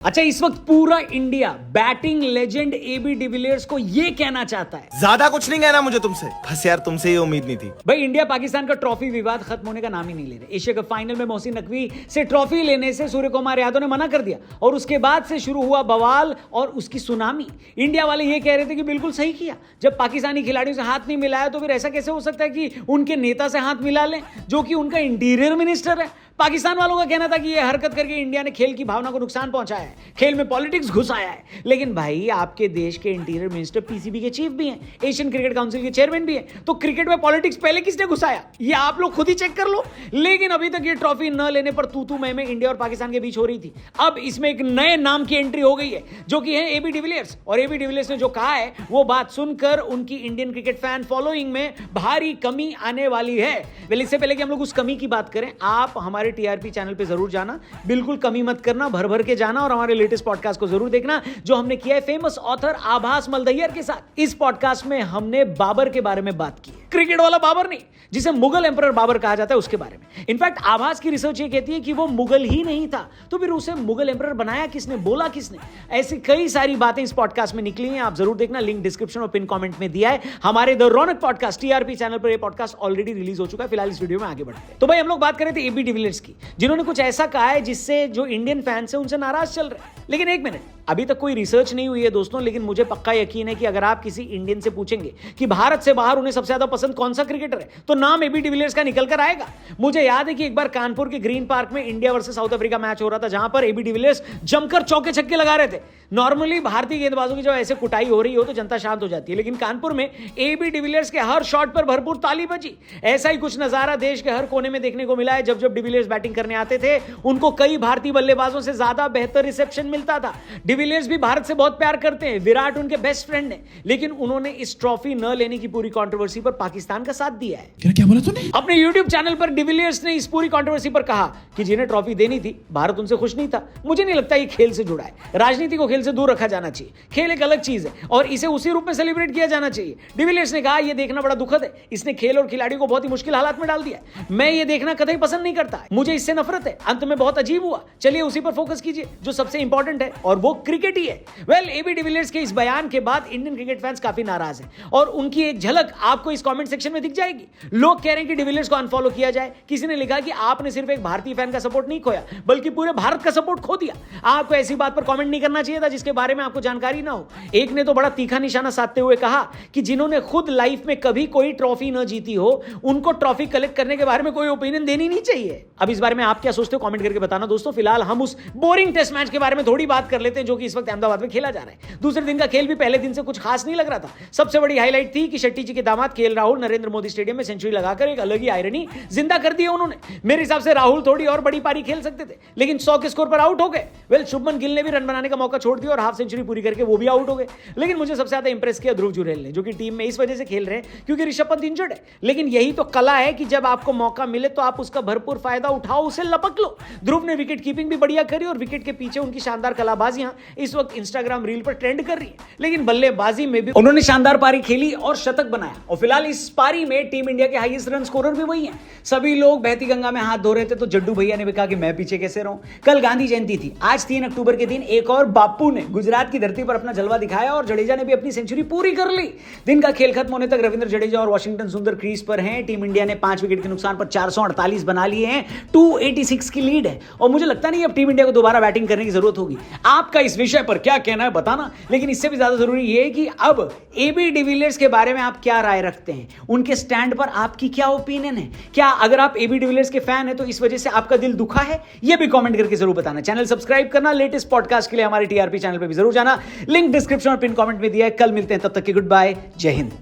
अच्छा, इस वक्त पूरा India batting legend AB de Villiers को ये कहना चाहता है। ज्यादा कुछ नहीं कहना मुझे तुमसे, बस यार तुमसे ये उम्मीद नहीं थी। भाई, इंडिया पाकिस्तान का ट्रॉफी विवाद खत्म होने का नाम ही नहीं ले रहे। एशिया कप फाइनल में मोहसिन नकवी से ट्रॉफी लेने से सूर्य कुमार यादव ने मना कर दिया और उसके बाद से शुरू हुआ बवाल और उसकी सुनामी। इंडिया वाले ये कह रहे थे कि बिल्कुल सही किया, जब पाकिस्तानी खिलाड़ियों से हाथ नहीं मिलाया तो फिर ऐसा कैसे हो सकता है कि उनके नेता से हाथ मिला लें जो कि उनका इंटीरियर मिनिस्टर है। पाकिस्तान वालों का कहना था कि ये हरकत करके इंडिया ने खेल की भावना को नुकसान पहुंचाया है, खेल में पॉलिटिक्स घुसाया है। लेकिन भाई, आपके देश के इंटीरियर मिनिस्टर पीसीबी के चीफ भी हैं, एशियन क्रिकेट काउंसिल के चेयरमैन भी हैं, तो क्रिकेट में पॉलिटिक्स पहले किसने घुसाया, ये आप लोग खुद ही चेक कर लो। लेकिन अभी तक ये ट्रॉफी न लेने पर तू मैं इंडिया और पाकिस्तान के बीच हो रही थी। अब इसमें एक नए नाम की एंट्री हो गई है जो कि है एबी डिविलियर्स। और एबी डिविलियर्स ने जो कहा है वो बात सुनकर उनकी इंडियन क्रिकेट फैन फॉलोइंग में भारी कमी आने वाली है। वेल, इससे पहले कि हम लोग उस कमी की बात करें, आप हमारे टीआरपी चैनल पे जरूर जाना, बिल्कुल कमी मत करना, भर भर के जाना और हमारे लेटेस्ट पॉडकास्ट को जरूर देखना जो हमने किया है फेमस ऑथर आभास मल्दहियर के साथ। इस पॉडकास्ट में हमने बाबर के बारे में बात की है, क्रिकेट वाला बाबर नहीं, जिसे मुगल एम्परर बाबर कहा जाता है, उसके बारे में। इनफैक्ट आभास की रिसर्च ये कहती है कि वो मुगल ही नहीं था, तो फिर उसे मुगल एम्परर बनाया किसने, बोला किसने। ऐसी कई सारी बातें इस पॉडकास्ट में निकली हैं, आप जरूर देखना, लिंक डिस्क्रिप्शन और पिन कमेंट में दिया है। हमारे the Raunak podcast TRP channel पर ये पॉडकास्ट ऑलरेडी रिलीज हो चुका है। फिलहाल इस वीडियो में आगे बढ़ते हैं। तो भाई, हम लोग बात कर रहे थे एबी डिविलियर्स की, जिन्होंने कुछ ऐसा कहा है जिससे जो इंडियन फैंस है उनसे नाराज चल रहे हैं। लेकिन एक मिनट, अभी तक कोई रिसर्च नहीं हुई है दोस्तों, लेकिन मुझे पक्का यकीन है कि अगर आप किसी इंडियन से पूछेंगे कि भारत से बाहर उन्हें सबसे ज्यादा पसंद कौन सा क्रिकेटर है, तो नाम एबी डिविलियर्स का निकल कर आएगा। मुझे याद है कि एक बार कानपुर के ग्रीन पार्क में India versus south Africa match हो रहा था, जहां पर एबी डिविलियर्स जमकर चौके छक्के लगा रहे थे। नॉर्मली भारतीय गेंदबाजों की जब ऐसे कुटाई हो रही हो तो जनता शांत हो जाती है, लेकिन कानपुर में एबी डिविलियर्स के हर शॉट पर भरपूर ताली बजी। ऐसा ही कुछ नजारा देश के हर कोने में देखने को मिला है। जब डिविलियर्स बैटिंग करने आते थे, उनको कई भारतीय बल्लेबाजों से ज्यादा बेहतर रिसेप्शन मिलता था। डिविलियर्स भी भारत से बहुत प्यार करते हैं, विराट उनके बेस्ट फ्रेंड हैं, लेकिन उन्होंने इस ट्रॉफी न लेने की पूरी कंट्रोवर्सी पर पाकिस्तान का साथ दिया है। क्या बोला तूने? अपने YouTube चैनल पर डिविलियर्स ने इस पूरी कंट्रोवर्सी पर कहा कि जिन्हें ट्रॉफी देनी थी, भारत उनसे खुश नहीं था। मुझे नहीं लगता ये खेल से जुड़ा है, राजनीति को खेल से दूर रखा जाना चाहिए। खेल एक अलग चीज है और इसे उसी रूप में सेलिब्रेट किया जाना चाहिए। डिविलियर्स ने कहा, यह देखना बड़ा दुखद है, इसने खेल और खिलाड़ियों को बहुत ही मुश्किल हालात में डाल दिया। मैं ये देखना कतई पसंद नहीं करता, मुझे इससे नफरत है, अंत में बहुत अजीब हुआ। चलिए उसी पर फोकस कीजिए जो सबसे इंपॉर्टेंट है, और वो क्रिकेट ही है। वेल, एबी डिविलियर्स के इस बयान के बाद इंडियन क्रिकेट फैंस काफी नाराज हैं और उनकी एक झलक आपको इस कमेंट सेक्शन में दिख जाएगी। लोग कह रहे हैं कि डिविलियर्स को अनफॉलो किया जाए। किसी ने लिखा कि आपने सिर्फ एक भारतीय फैन का सपोर्ट नहीं खोया, बल्कि पूरे भारत का सपोर्ट खो दिया। आपको ऐसी बात पर कमेंट नहीं करना चाहिए था जिसके बारे में आपको जानकारी ना हो। एक ने तो बड़ा तीखा निशाना साधते हुए कहा कि जिन्होंने खुद लाइफ में कभी कोई ट्रॉफी न जीती हो, उनको ट्रॉफी कलेक्ट करने के बारे में कोई ओपिनियन देनी नहीं चाहिए। अब इस बारे में आप क्या सोचते हो, कमेंट करके बताना दोस्तों। फिलहाल हम उस बोरिंग टेस्ट मैच के बारे में थोड़ी बात कर लेते हैं जो कि इस वक्त अहमदाबाद में खेला जा रहा है। दूसरे दिन का खेल भी पहले दिन से कुछ खास नहीं लग रहा था। सबसे बड़ी हाईलाइट थी कि शेट्टी जी के दामाद केएल राहुल नरेंद्र मोदी स्टेडियम में सेंचुरी लगाकर एक अलग ही आयरनी जिंदा कर दी उन्होंने। मेरे हिसाब से राहुल थोड़ी और बड़ी पारी खेल सकते थे, लेकिन 100 के स्कोर पर आउट हो गए। वेल, शुभमन गिल ने भी रन बनाने का मौका छोड़ दिया और हाफ सेंचुरी पूरी करके वो भी आउट हो गए। लेकिन मुझे सबसे ज्यादा इंप्रेस किया ध्रुव जुरैल ने, जो कि टीम में इस वजह से खेल रहे हैं क्योंकि ऋषभ पंत इंजर्ड है। लेकिन यही तो कला है कि जब आपको मौका मिले तो आप उसका भरपूर फायदा उठाओ, उसे लपक लो। ध्रुव ने विकेट कीपिंग भी बढ़िया करी और विकेट के पीछे उनकी शानदार कलाबाजियां इस वक्त इंस्टाग्राम रील पर ट्रेंड कर रही है। लेकिन बल्लेबाजी में भी उन्होंने शानदार पारी खेली और शतक बनाया। और फिलहाल इस पारी में टीम इंडिया के हाईएस्ट रन स्कोरर भी वही हैं। सभी लोग बहती गंगा में हाथ धो रहे थे तो जड्डू भैया ने भी कहा कि मैं पीछे कैसे रहूं। कल गांधी जयंती थी, आज 3 अक्टूबर के दिन एक और बापू ने गुजरात की धरती पर अपना जलवा दिखाया और जडेजा ने भी अपनी सेंचुरी पूरी कर ली। दिन का खेल खत्म होने तक रविंद्र जडेजा और वॉशिंगटन सुंदर क्रीज पर हैं। टीम इंडिया ने 5 विकेट के नुकसान पर 448 बना लिए हैं, 286 की लीड है और मुझे लगता नहीं अब टीम इंडिया को दोबारा बैटिंग करने की जरूरत होगी। आपका इस विषय पर क्या कहना है बताना, लेकिन इससे भी ज्यादा जरूरी यह है कि अब एबी डिविलियर्स के बारे में आप क्या राय रखते हैं, उनके स्टैंड पर आपकी क्या ओपिनियन है। क्या अगर आप एबी डिविलियर्स के फैन हैं तो इस वजह से आपका दिल दुखा है, यह भी कमेंट करके जरूर बताना। चैनल सब्सक्राइब करना, लेटेस्ट पॉडकास्ट के लिए हमारे टीआरपी चैनल पर भी जरूर जाना, लिंक डिस्क्रिप्शन और पिन कमेंट में दिया है। कल मिलते हैं, तब तक के गुड बाय, जय हिंद।